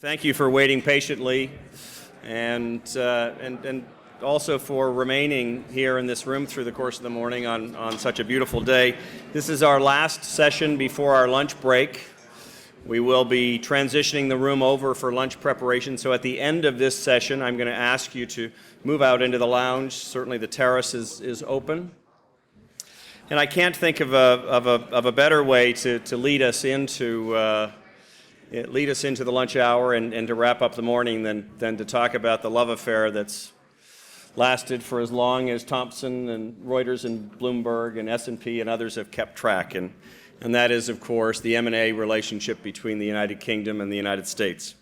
Thank you for waiting patiently and also for remaining here in this room through the course of the morning on such a beautiful day. This is our last session before our lunch break. We will be transitioning the room over for lunch preparation, so at the end of this session I'm going to ask you to move out into the lounge. Certainly the terrace is open. And I can't think of a better way to lead us into the lunch hour and to wrap up the morning than to talk about the love affair that's lasted for as long as Thomson and Reuters and Bloomberg and S&P and others have kept track. And that is, of course, the M&A relationship between the United Kingdom and the United States.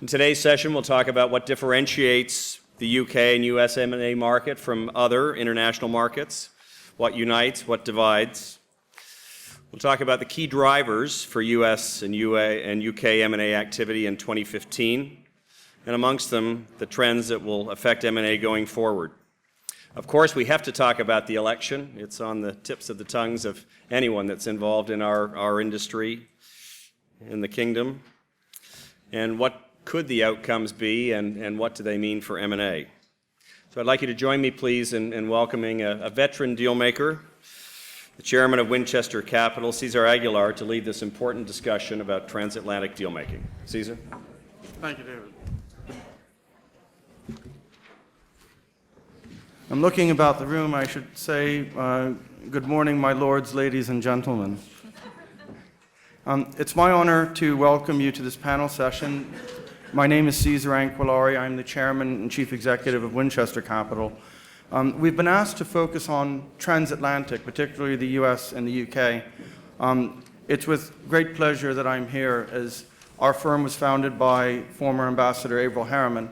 In today's session, we'll talk about what differentiates the UK and US M&A market from other international markets, what unites, what divides. We'll talk about the key drivers for US and UK M&A activity in 2015, and amongst them, the trends that will affect M&A going forward. Of course, we have to talk about the election. It's on the tips of the tongues of anyone that's involved in our industry in the kingdom. And what could the outcomes be, and what do they mean for M&A? So I'd like you to join me, please, in welcoming a veteran deal maker, the chairman of Winchester Capital, Ceasar Anquillare, to lead this important discussion about transatlantic deal making. Ceasar? Thank you, David. I'm looking about the room. I should say, good morning, my lords, ladies, and gentlemen. It's my honor to welcome you to this panel session. My name is Ceasar Anquillare. I'm the chairman and chief executive of Winchester Capital. We've been asked to focus on transatlantic, particularly the US and the UK. It's with great pleasure that I'm here, as our firm was founded by former Ambassador Averil Harriman,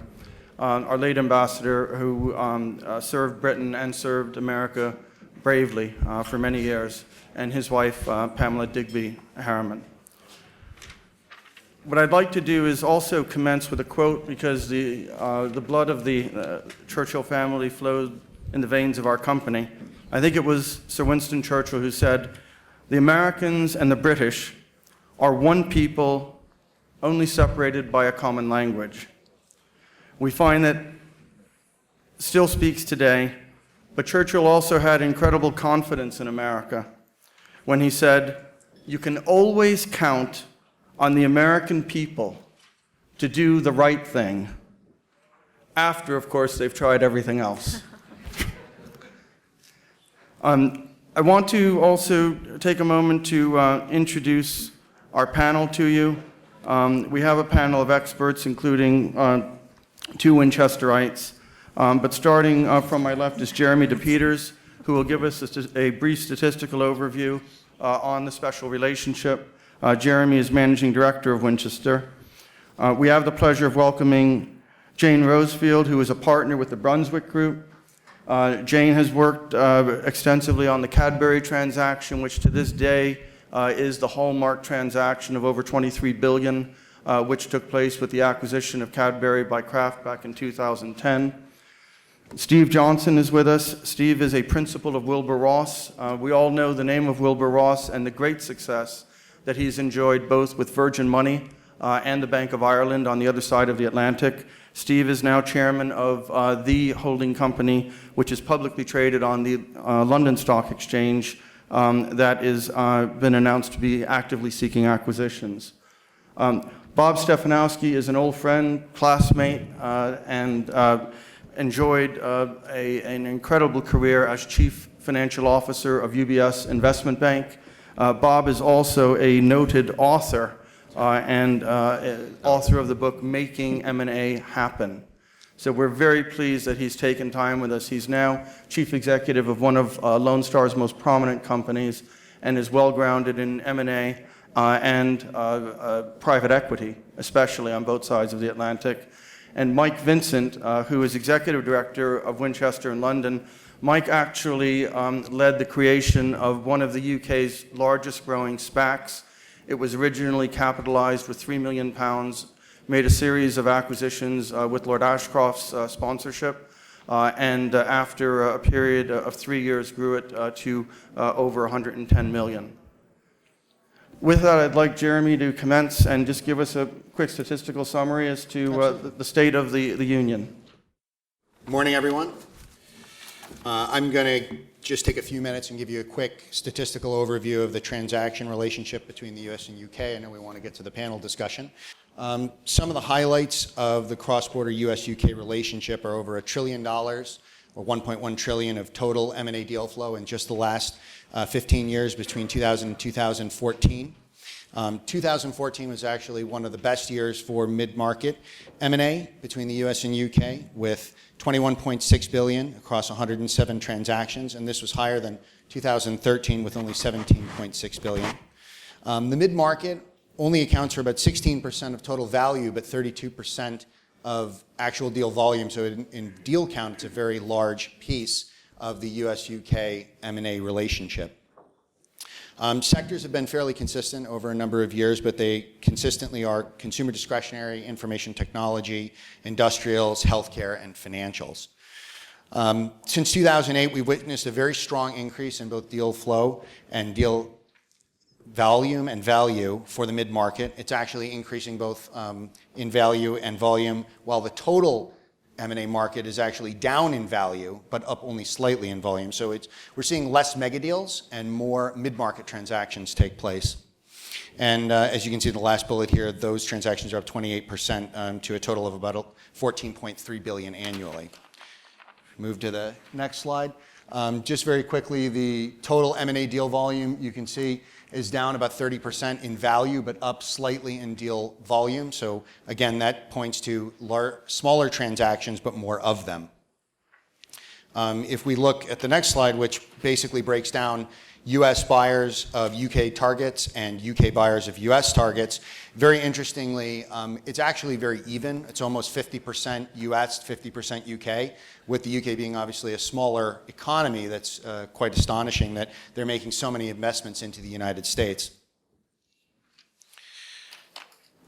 our late ambassador who served Britain and served America bravely for many years, and his wife, Pamela Digby Harriman. What I'd like to do is also commence with a quote, because the blood of the Churchill family flowed in the veins of our company. I think it was Sir Winston Churchill who said, "The Americans and the British are one people, only separated by a common language." We find that still speaks today, but Churchill also had incredible confidence in America when he said, "You can always count on the American people to do the right thing," after, of course, they've tried everything else. I want to also take a moment to introduce our panel to you. We have a panel of experts, including two Winchesterites, but starting from my left is Jeremy DePeters, who will give us a brief statistical overview on the special relationship. Jeremy is Managing Director of Winchester. We have the pleasure of welcoming Jayne Rosefield, who is a partner with the Brunswick Group. Jayne has worked extensively on the Cadbury transaction, which to this day is the hallmark transaction of over $23 billion, which took place with the acquisition of Cadbury by Kraft back in 2010. Steve Johnson is with us. Steve is a principal of Wilbur Ross. We all know the name of Wilbur Ross and the great success that he's enjoyed both with Virgin Money and the Bank of Ireland on the other side of the Atlantic. Steve is now chairman of the holding company, which is publicly traded on the London Stock Exchange, that is been announced to be actively seeking acquisitions. Bob Stefanowski is an old friend, classmate, and enjoyed an incredible career as chief financial officer of UBS Investment Bank. Bob is also a noted author and author of the book Making M&A Happen. So we're very pleased that he's taken time with us. He's now chief executive of one of Lone Star's most prominent companies and is well-grounded in M&A and private equity, especially on both sides of the Atlantic. And Mike Vincent, who is executive director of Winchester in London. Mike actually led the creation of one of the UK's largest growing SPACs. It was originally capitalized with £3 million, made a series of acquisitions with Lord Ashcroft's sponsorship, and after a period of 3 years grew it to over $110 million. With that, I'd like Jeremy to commence and just give us a quick statistical summary as to the state of the union. Good morning, everyone. I'm going to just take a few minutes and give you a quick statistical overview of the transaction relationship between the U.S. and U.K. I know we want to get to the panel discussion. Some of the highlights of the cross-border U.S.-U.K. relationship are over $1 trillion, or 1.1 trillion of total M&A deal flow in just the last 15 years between 2000 and 2014. 2014 was actually one of the best years for mid-market M&A between the U.S. and U.K. with $21.6 billion across 107 transactions, and this was higher than 2013 with only $17.6 billion. The mid-market only accounts for about 16% of total value, but 32% of actual deal volume. So in deal count, it's a very large piece of the U.S.-U.K. M&A relationship. Sectors have been fairly consistent over a number of years, but they consistently are consumer discretionary, information technology, industrials, healthcare, and financials. Since 2008, we've witnessed a very strong increase in both deal flow and deal volume and value for the mid-market. It's actually increasing both in value and volume, while the total M&A market is actually down in value, but up only slightly in volume. So we're seeing less mega deals and more mid-market transactions take place. And as you can see in the last bullet here, those transactions are up 28% to a total of about $14.3 billion annually. Move to the next slide. Just very quickly, the total M&A deal volume, you can see, is down about 30% in value, but up slightly in deal volume. So again, that points to smaller transactions, but more of them. If we look at the next slide, which basically breaks down US buyers of UK targets and UK buyers of US targets, very interestingly, it's actually very even. It's almost 50% US, 50% UK, with the UK being obviously a smaller economy. That's quite astonishing that they're making so many investments into the United States.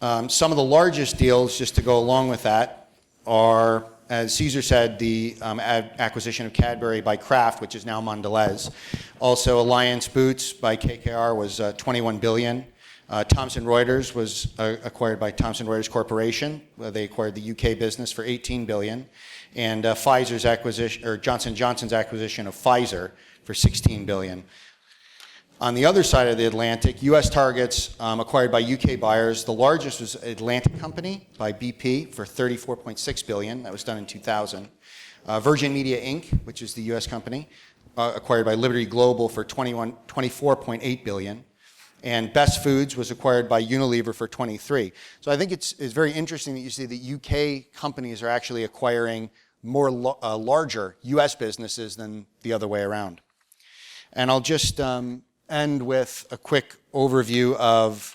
Some of the largest deals, just to go along with that, are, as Ceasar said, the acquisition of Cadbury by Kraft, which is now Mondelez. Also, Alliance Boots by KKR was $21 billion. Thomson Reuters was acquired by Thomson Reuters Corporation. They acquired the UK business for $18 billion. And Pfizer's acquisition, or Johnson & Johnson's acquisition of Pfizer for $16 billion. On the other side of the Atlantic, U.S. targets acquired by UK buyers. The largest was Atlantic Company by BP for $34.6 billion. That was done in 2000. Virgin Media Inc., which is the U.S. company, acquired by Liberty Global for $24.8 billion. And Best Foods was acquired by Unilever for $23. So I think it's very interesting that you see that UK companies are actually acquiring more larger US businesses than the other way around. And I'll just end with a quick overview of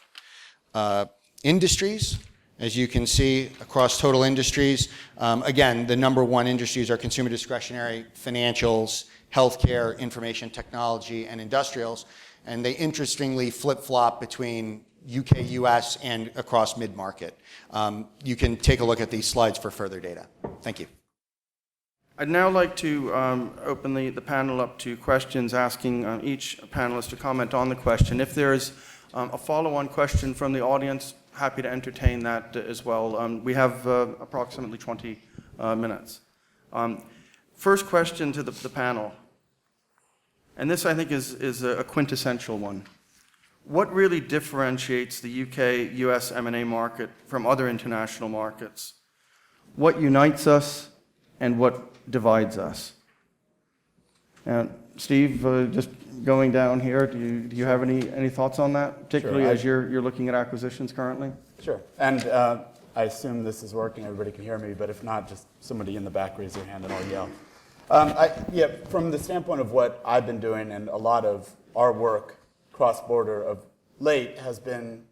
industries. As you can see across total industries, again, the number one industries are consumer discretionary, financials, healthcare, information technology, and industrials. And they interestingly flip-flop between UK, US, and across mid-market. You can take a look at these slides for further data. Thank you. I'd now like to open the panel up to questions, asking each panelist to comment on the question. If there's a follow-on question from the audience, happy to entertain that as well. We have approximately 20 minutes. First question to the panel. And this, I think, is a quintessential one. What really differentiates the UK-US M&A market from other international markets? What unites us and what divides us? And Steve, just going down here, do you have any thoughts on that, particularly as you're looking at acquisitions currently? Sure. And I assume this is working. Everybody can hear me, but if not, just somebody in the back raise their hand and I'll yell. From the standpoint of what I've been doing, and a lot of our work cross-border of late has been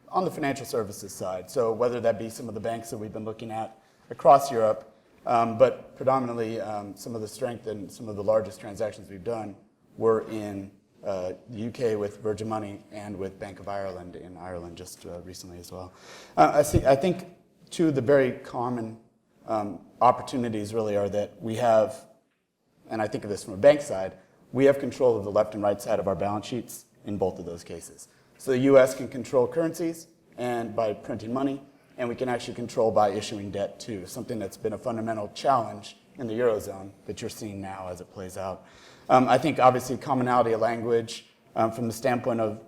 on the financial services side. So whether that be some of the banks that we've been looking at across Europe, but predominantly some of the strength and some of the largest transactions we've done were in the UK with Virgin Money and with Bank of Ireland in Ireland just recently as well. I think two of the very common opportunities really are that we have, and I think of this from a bank side, we have control of the left and right side of our balance sheets in both of those cases. So the US can control currencies and by printing money, and we can actually control by issuing debt too, something that's been a fundamental challenge in the Eurozone that you're seeing now as it plays out. I think obviously commonality of language from the standpoint of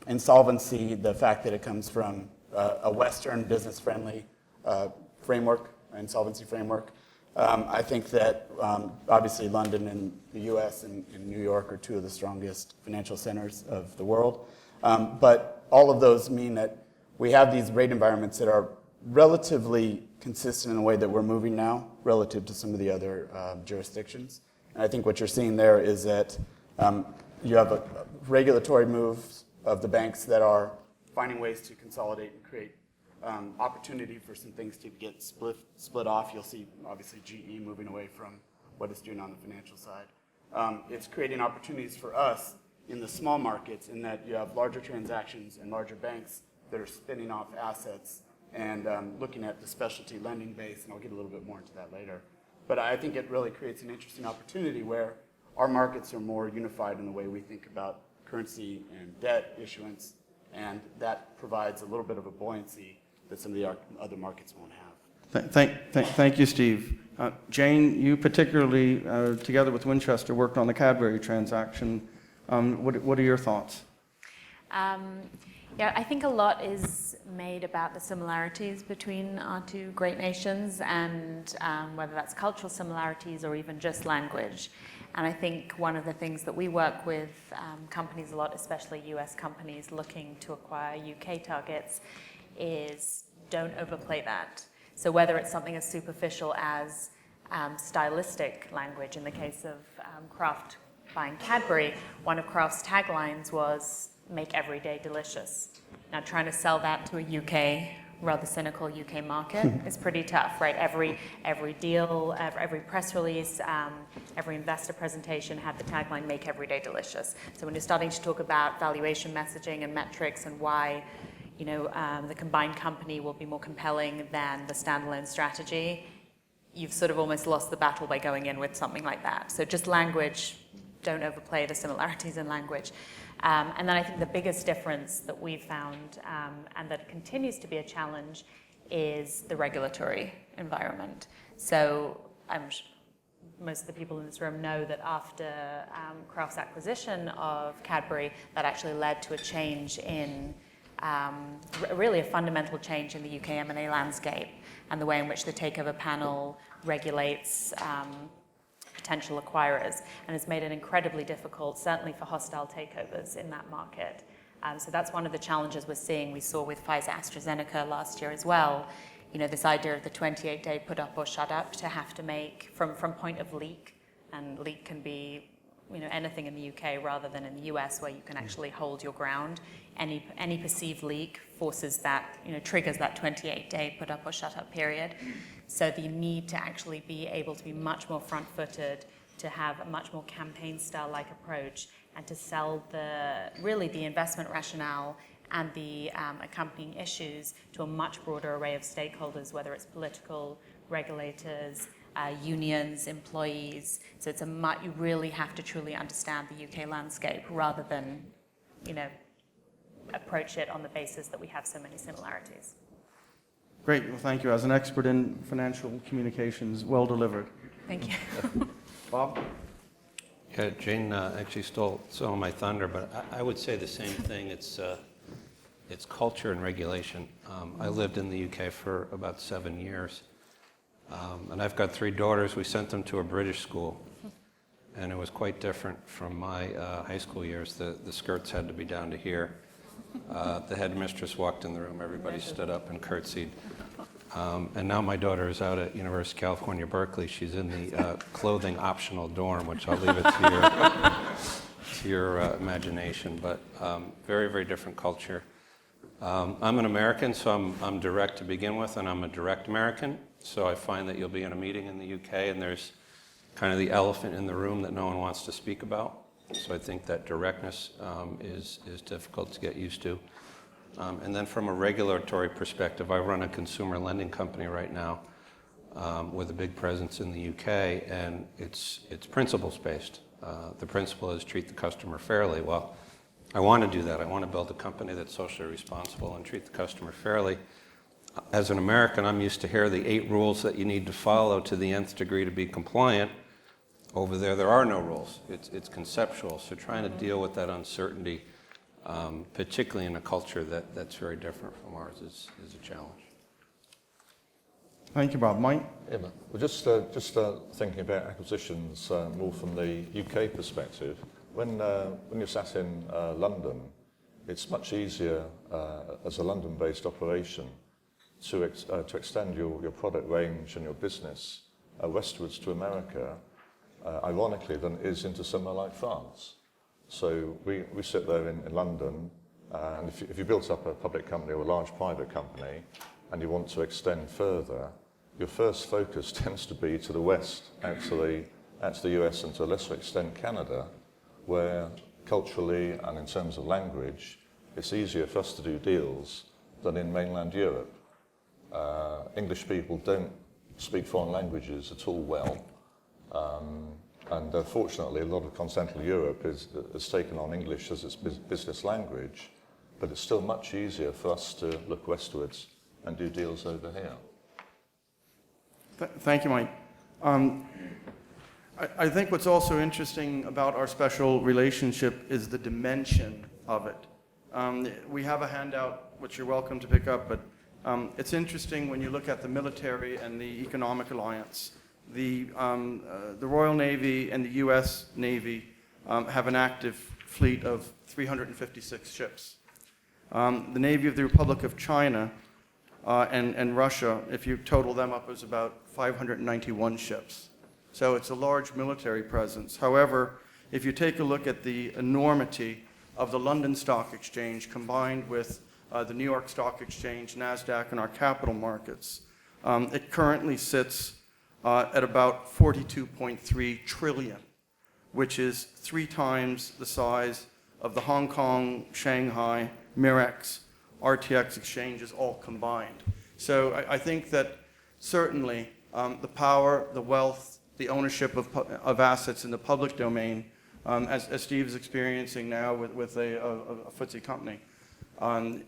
insolvency, the fact that it comes from a Western business-friendly framework, insolvency framework. I think that obviously London and the US and New York are two of the strongest financial centers of the world. But all of those mean that we have these rate environments that are relatively consistent in the way that we're moving now relative to some of the other jurisdictions. And I think what you're seeing there is that you have a regulatory moves of the banks that are finding ways to consolidate and create opportunity for some things to get split off. You'll see obviously GE moving away from what it's doing on the financial side. It's creating opportunities for us in the small markets in that you have larger transactions and larger banks that are spinning off assets and looking at the specialty lending base, and I'll get a little bit more into that later. But I think it really creates an interesting opportunity where our markets are more unified in the way we think about currency and debt issuance, and that provides a little bit of a buoyancy that some of the other markets won't have. Thank you, Steve. Jayne, you particularly, together with Winchester, worked on the Cadbury transaction. What are your thoughts? Yeah, I think a lot is made about the similarities between our two great nations, and whether that's cultural similarities or even just language. And I think one of the things that we work with companies a lot, especially US companies looking to acquire UK targets, is don't overplay that. So whether it's something as superficial as stylistic language, in the case of Kraft buying Cadbury, one of Kraft's taglines was "make every day delicious." Now trying to sell that to a UK, rather cynical UK market is pretty tough, right? Every deal, every press release, every investor presentation had the tagline "make every day delicious." So when you're starting to talk about valuation messaging and metrics and why the combined company will be more compelling than the standalone strategy, you've sort of almost lost the battle by going in with something like that. So just language, don't overplay the similarities in language. And then I think the biggest difference that we've found, and that continues to be a challenge, is the regulatory environment. So most of the people in this room know that after Kraft's acquisition of Cadbury, that actually led to a change in really a fundamental change in the UK M&A landscape and the way in which the takeover panel regulates potential acquirers, and has made it incredibly difficult, certainly for hostile takeovers in that market. So that's one of the challenges we're seeing. We saw with Pfizer AstraZeneca last year as well, this idea of the 28-day put up or shut up to have to make from point of leak, and leak can be anything in the UK rather than in the US where you can actually hold your ground. Any perceived leak forces that, triggers that 28-day put up or shut up period. So the need to actually be able to be much more front-footed, to have a much more campaign-style-like approach, and to sell the investment rationale and the accompanying issues to a much broader array of stakeholders, whether it's political, regulators, unions, employees. So you really have to truly understand the UK landscape rather than, approach it on the basis that we have so many similarities. Great. Well, thank you. As an expert in financial communications, well delivered. Thank you. Bob? Yeah, Jayne actually stole some of my thunder, but I would say the same thing. It's culture and regulation. I lived in the UK for about 7 years, and I've got 3 daughters. We sent them to a British school, and it was quite different from my high school years. The skirts had to be down to here. The headmistress walked in the room, everybody stood up and curtsied. And now my daughter is out at University of California, Berkeley. She's in the clothing optional dorm, which I'll leave it to your imagination. But very, very different culture. I'm an American, so I'm direct to begin with, and I'm a direct American. So I find that you'll be in a meeting in the UK, and there's kind of the elephant in the room that no one wants to speak about. So I think that directness is difficult to get used to. And then from a regulatory perspective, I run a consumer lending company right now with a big presence in the UK, and it's principles-based. The principle is treat the customer fairly. Well, I want to do that. I want to build a company that's socially responsible and treat the customer fairly. As an American, I'm used to hear the 8 rules that you need to follow to the nth degree to be compliant. Over there are no rules. It's conceptual. So trying to deal with that uncertainty, particularly in a culture that's very different from ours, is a challenge. Thank you, Bob. Mike? Yeah, man. Well, just thinking about acquisitions more from the UK perspective. When you're sat in London, it's much easier as a London-based operation to extend your product range and your business westwards to America, ironically, than it is into somewhere like France. So we sit there in London, and if you built up a public company or a large private company, and you want to extend further, your first focus tends to be to the west, out to the US and to a lesser extent Canada, where culturally and in terms of language, it's easier for us to do deals than in mainland Europe. English people don't speak foreign languages at all well, and fortunately a lot of continental Europe has taken on English as its business language, but it's still much easier for us to look westwards and do deals over here. Thank you, Mike. I think what's also interesting about our special relationship is the dimension of it. We have a handout, which you're welcome to pick up, but it's interesting when you look at the military and the economic alliance. The Royal Navy and the U.S. Navy have an active fleet of 356 ships. The Navy of the Republic of China and Russia, if you total them up, is about 591 ships. So it's a large military presence. However, if you take a look at the enormity of the London Stock Exchange combined with the New York Stock Exchange, NASDAQ, and our capital markets, it currently sits at about 42.3 trillion, which is 3 times the size of the Hong Kong, Shanghai, Mirex, RTX exchanges all combined. So I think that certainly the power, the wealth, the ownership of assets in the public domain, as Steve is experiencing now with a FTSE company,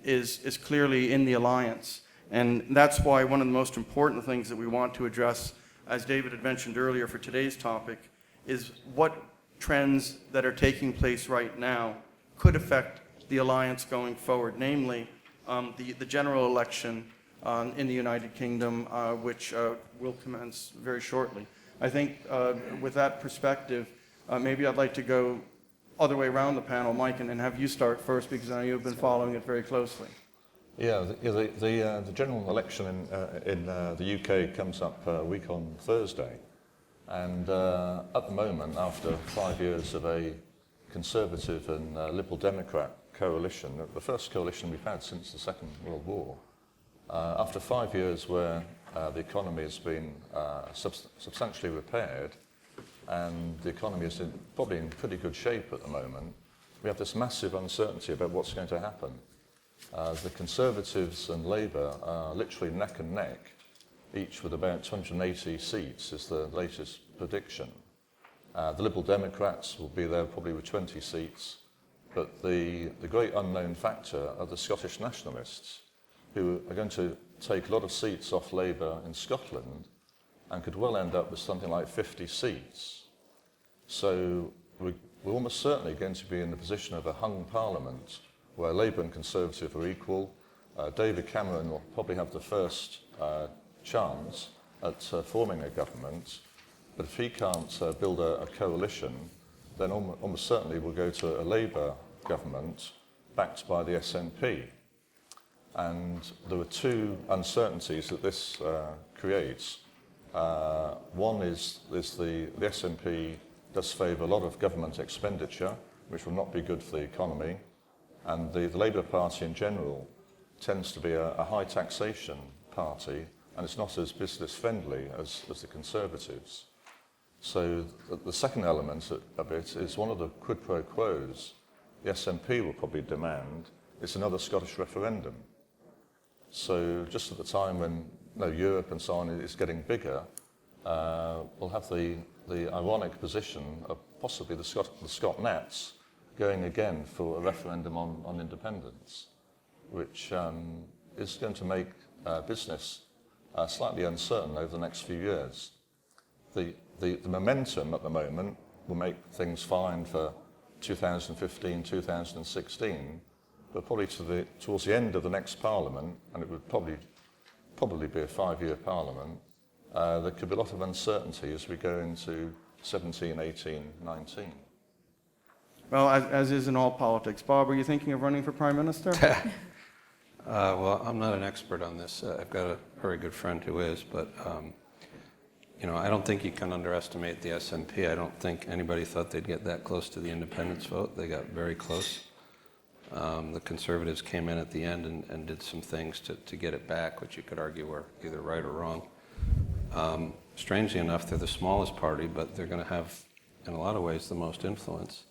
is clearly in the alliance. And that's why one of the most important things that we want to address, as David had mentioned earlier for today's topic, is what trends that are taking place right now could affect the alliance going forward, namely the general election in the United Kingdom, which will commence very shortly. I think with that perspective, maybe I'd like to go other way around the panel, Mike, and have you start first, because I know you've been following it very closely. Yeah, the general election in the UK comes up a week on Thursday, and at the moment, after 5 years of a Conservative and Liberal Democrat coalition, the first coalition we've had since the Second World War, after 5 years where the economy has been substantially repaired, and the economy is probably in pretty good shape at the moment, we have this massive uncertainty about what's going to happen. The Conservatives and Labour are literally neck and neck, each with about 280 seats is the latest prediction. The Liberal Democrats will be there probably with 20 seats, but the great unknown factor are the Scottish nationalists, who are going to take a lot of seats off Labour in Scotland and could well end up with something like 50 seats. So we're almost certainly going to be in the position of a hung parliament where Labour and Conservative are equal. David Cameron will probably have the first chance at forming a government, but if he can't build a coalition, then almost certainly we'll go to a Labour government backed by the SNP. And there are 2 uncertainties that this creates. One is the SNP does favour a lot of government expenditure, which will not be good for the economy, and the Labour Party in general tends to be a high taxation party, and it's not as business friendly as the Conservatives. So the second element of it is one of the quid pro quos the SNP will probably demand is another Scottish referendum. So just at the time when Europe and so on is getting bigger, we'll have the ironic position of possibly the Scot Nats going again for a referendum on independence, which is going to make business slightly uncertain over the next few years. The momentum at the moment will make things fine for 2015, 2016, but probably towards the end of the next Parliament, and it would probably be a 5-year Parliament, there could be a lot of uncertainty as we go into 17, 18, 19. Well, as is in all politics. Bob, are you thinking of running for Prime Minister? Well, I'm not an expert on this. I've got a very good friend who is, but I don't think you can underestimate the SNP. I don't think anybody thought they'd get that close to the independence vote. They got very close. The Conservatives came in at the end and did some things to get it back, which you could argue were either right or wrong. Strangely enough, they're the smallest party, but they're going to have, in a lot of ways, the most influence.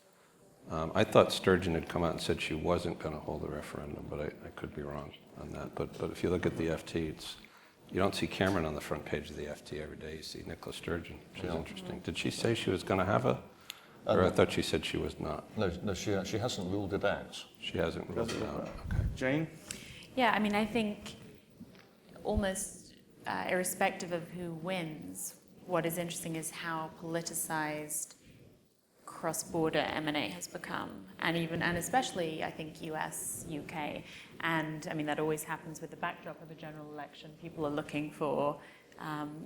I thought Sturgeon had come out and said she wasn't going to hold a referendum, but I could be wrong on that. But if you look at the FT, you don't see Cameron on the front page of the FT every day. You see Nicola Sturgeon, which is interesting. Did she say she was going to have a? Or I thought she said she was not. No, she hasn't ruled it out. She hasn't ruled it out. Okay. Jayne? Yeah, I mean, I think almost irrespective of who wins, what is interesting is how politicized cross-border M&A has become, and especially, I think, US, UK, and I mean, that always happens with the backdrop of a general election. People are looking for,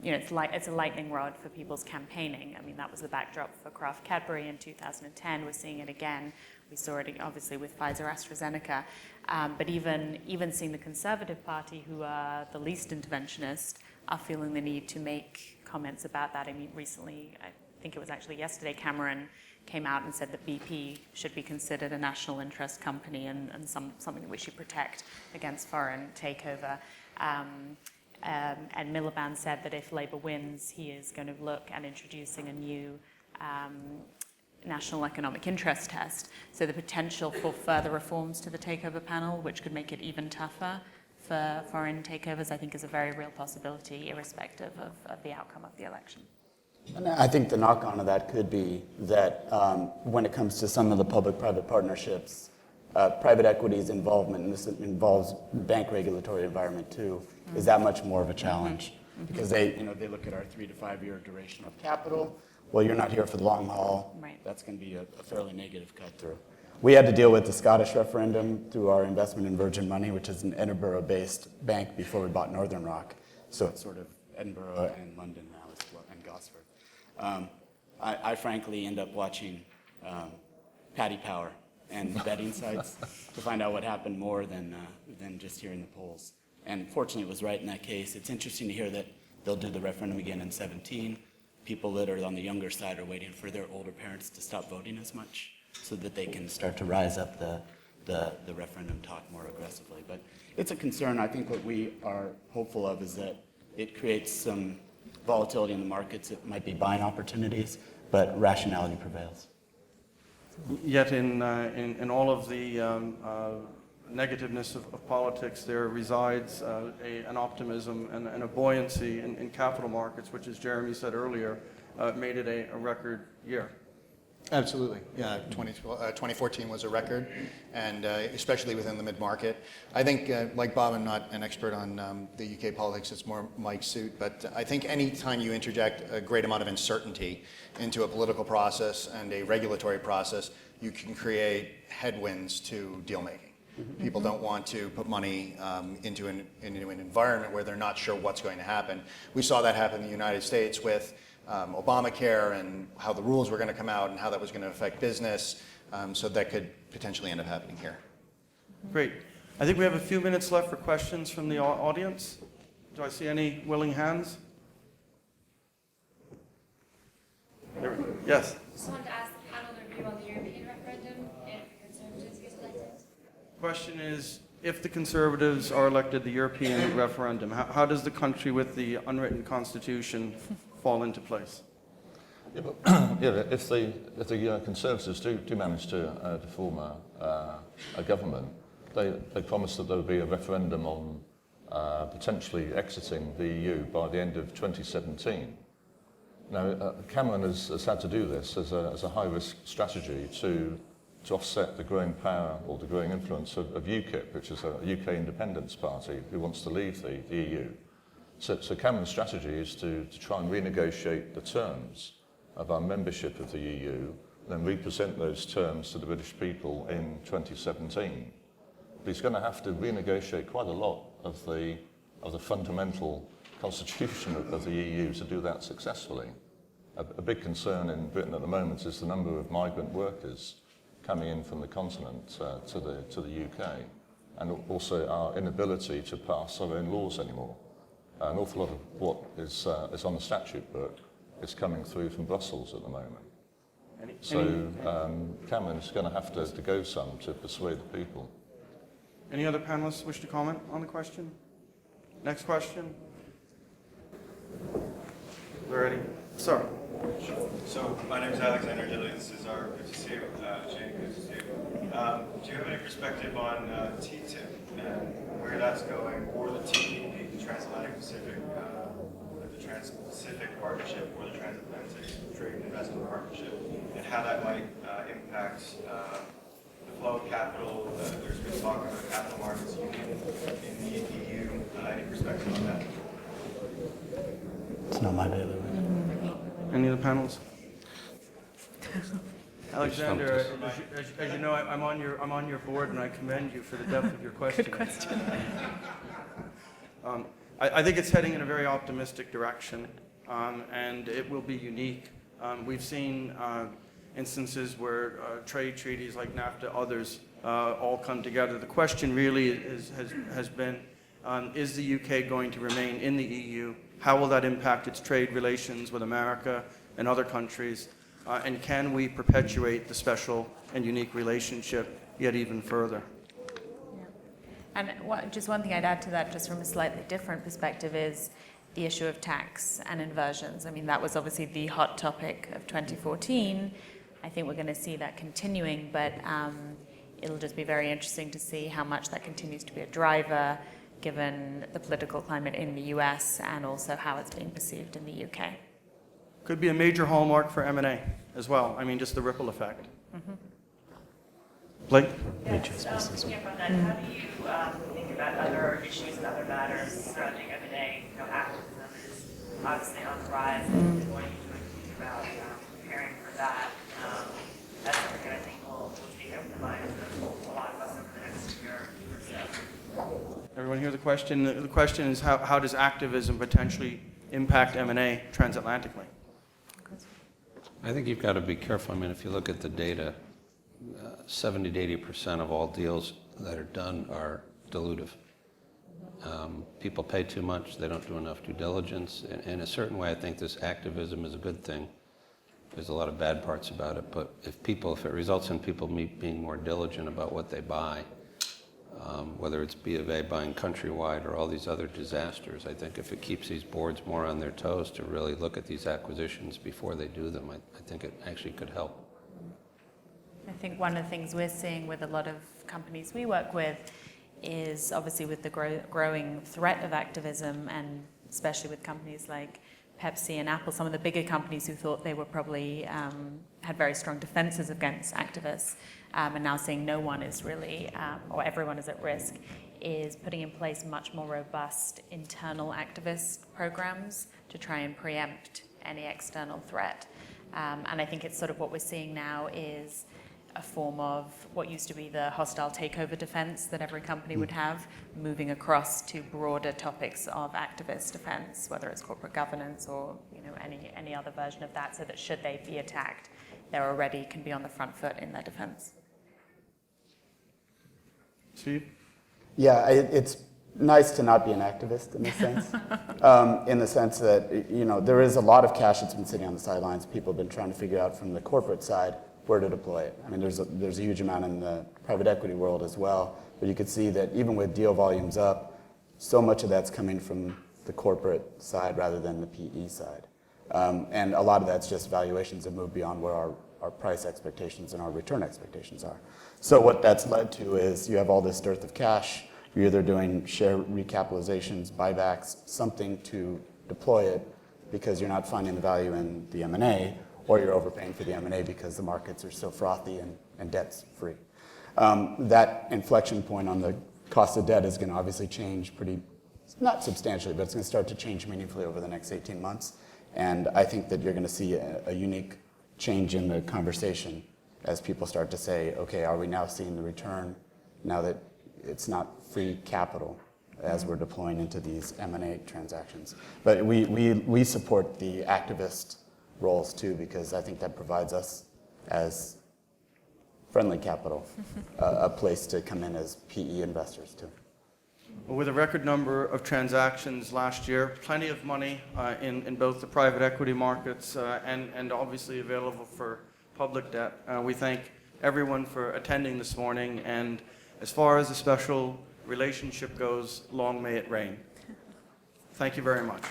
it's a lightning rod for people's campaigning. I mean, that was the backdrop for Kraft Cadbury in 2010. We're seeing it again. We saw it obviously with Pfizer, AstraZeneca, but even seeing the Conservative Party, who are the least interventionist, are feeling the need to make comments about that. I mean, recently, I think it was actually yesterday, Cameron came out and said that BP should be considered a national interest company and something that we should protect against foreign takeover. And Miliband said that if Labour wins, he is going to look at introducing a new national economic interest test. So the potential for further reforms to the takeover panel, which could make it even tougher for foreign takeovers, I think is a very real possibility, irrespective of the outcome of the election. And I think the knock-on of that could be that when it comes to some of the public-private partnerships, private equity's involvement, and this involves bank regulatory environment too, is that much more of a challenge. Because they look at our 3 to 5 year duration of capital. Well, you're not here for the long haul. Right. That's going to be a fairly negative cut through. We had to deal with the Scottish referendum through our investment in Virgin Money, which is an Edinburgh-based bank before we bought Northern Rock. So it's sort of Edinburgh and London now as well, and Gosford. I frankly end up watching Paddy Power and betting sites to find out what happened more than just hearing the polls. And fortunately, it was right in that case. It's interesting to hear that they'll do the referendum again in 2017. People that are on the younger side are waiting for their older parents to stop voting as much so that they can start to rise up the referendum talk more aggressively. But it's a concern. I think what we are hopeful of is that it creates some volatility in the markets. It might be buying opportunities, but rationality prevails. Yet in all of the negativeness of politics, there resides an optimism and a buoyancy in capital markets, which, as Jeremy said earlier, made it a record year. Absolutely. Yeah, 2014 was a record, and especially within the mid-market. I think, like Bob, I'm not an expert on the UK politics, it's more Mike's suit, but I think any time you interject a great amount of uncertainty into a political process and a regulatory process, you can create headwinds to deal making. People don't want to put money into an environment where they're not sure what's going to happen. We saw that happen in the United States with Obamacare and how the rules were going to come out and how that was going to affect business. So that could potentially end up happening here. Great. I think we have a few minutes left for questions from the audience. Do I see any willing hands? Yes. Just wanted to ask the panel their view on the European referendum if the Conservatives get elected. Question is, if the Conservatives are elected the European referendum, how does the country with the unwritten constitution fall into place? Yeah, but if the Conservatives do manage to form a government, they promise that there will be a referendum on potentially exiting the EU by the end of 2017. Now, Cameron has had to do this as a high-risk strategy to to offset the growing power or the growing influence of UKIP, which is a UK independence party who wants to leave the EU. So Cameron's strategy is to try and renegotiate the terms of our membership of the EU, then represent those terms to the British people in 2017. But he's going to have to renegotiate quite a lot of the fundamental constitution of the EU to do that successfully. A big concern in Britain at the moment is the number of migrant workers coming in from the continent to the UK, and also our inability to pass our own laws anymore. An awful lot of what is on the statute book is coming through from Brussels at the moment. Cameron's going to have to go some to persuade the people. Any other panelists wish to comment on the question? Next question. We're ready. Sir. So my name is Alexander Dillian, Ceasar. Good to see you. Jayne, good to see you. Do you have any perspective on TTIP and where that's going, or the TPP, the Transatlantic Pacific, the Trans-Pacific Partnership, or the Transatlantic Trade and Investment Partnership, and how that might impact the flow of capital? There's been talk about a capital markets union in the EU. Any perspective on that? It's not my bailiwick. Any other panels? Alexander, as you know, I'm on your board, and I commend you for the depth of your question. Good question. I think it's heading in a very optimistic direction, and it will be unique. We've seen instances where trade treaties like NAFTA, others, all come together. The question really has been, is the UK going to remain in the EU? How will that impact its trade relations with America and other countries? And can we perpetuate the special and unique relationship yet even further? Yeah. And just one thing I'd add to that, just from a slightly different perspective, is the issue of tax and inversions. I mean, that was obviously the hot topic of 2014. I think we're going to see that continuing, but it'll just be very interesting to see how much that continues to be a driver, given the political climate in the US and also how it's being perceived in the UK. Could be a major hallmark for M&A as well. I mean, just the ripple effect. Mm-hmm. Blake? From that, how do you think about other issues and other matters surrounding M&A? You know, activism is obviously on the rise, and what are you doing to think about preparing for that? That's something that I think will take over the minds of a lot of us over the next year or so. Everyone hear the question? The question is how does activism potentially impact M&A transatlantically? I think you've got to be careful. I mean, if you look at the data, 70 to 80% of all deals that are done are dilutive. People pay too much. They don't do enough due diligence. In a certain way, I think this activism is a good thing. There's a lot of bad parts about it, but if it results in people being more diligent about what they buy, whether it's B of A buying Countrywide or all these other disasters, I think if it keeps these boards more on their toes to really look at these acquisitions before they do them, I think it actually could help. I think one of the things we're seeing with a lot of companies we work with is obviously with the growing threat of activism, and especially with companies like Pepsi and Apple, some of the bigger companies who thought they were probably had very strong defenses against activists, and now seeing no one is really, or everyone is at risk, is putting in place much more robust internal activist programs to try and preempt any external threat. And I think it's sort of what we're seeing now is a form of what used to be the hostile takeover defense that every company would have, moving across to broader topics of activist defense, whether it's corporate governance or any other version of that, so that should they be attacked, they already can be on the front foot in their defense. Steve? Yeah, it's nice to not be an activist in this sense, in the sense that there is a lot of cash that's been sitting on the sidelines. People have been trying to figure out from the corporate side where to deploy it. I mean, there's a huge amount in the private equity world as well, but you could see that even with deal volumes up, so much of that's coming from the corporate side rather than the PE side. And a lot of that's just valuations that move beyond where our price expectations and our return expectations are. So what that's led to is you have all this dearth of cash. You're either doing share recapitalizations, buybacks, something to deploy it because you're not finding the value in the M&A, or you're overpaying for the M&A because the markets are so frothy and and debt's free. That inflection point on the cost of debt is going to obviously change pretty, not substantially, but it's going to start to change meaningfully over the next 18 months. And I think that you're going to see a unique change in the conversation as people start to say, okay, are we now seeing the return now that it's not free capital as we're deploying into these M&A transactions? But we support the activist roles too, because I think that provides us as friendly capital a place to come in as PE investors too. With a record number of transactions last year, plenty of money in both the private equity markets and obviously available for public debt. We thank everyone for attending this morning, and as far as the special relationship goes, long may it rain. Thank you very much.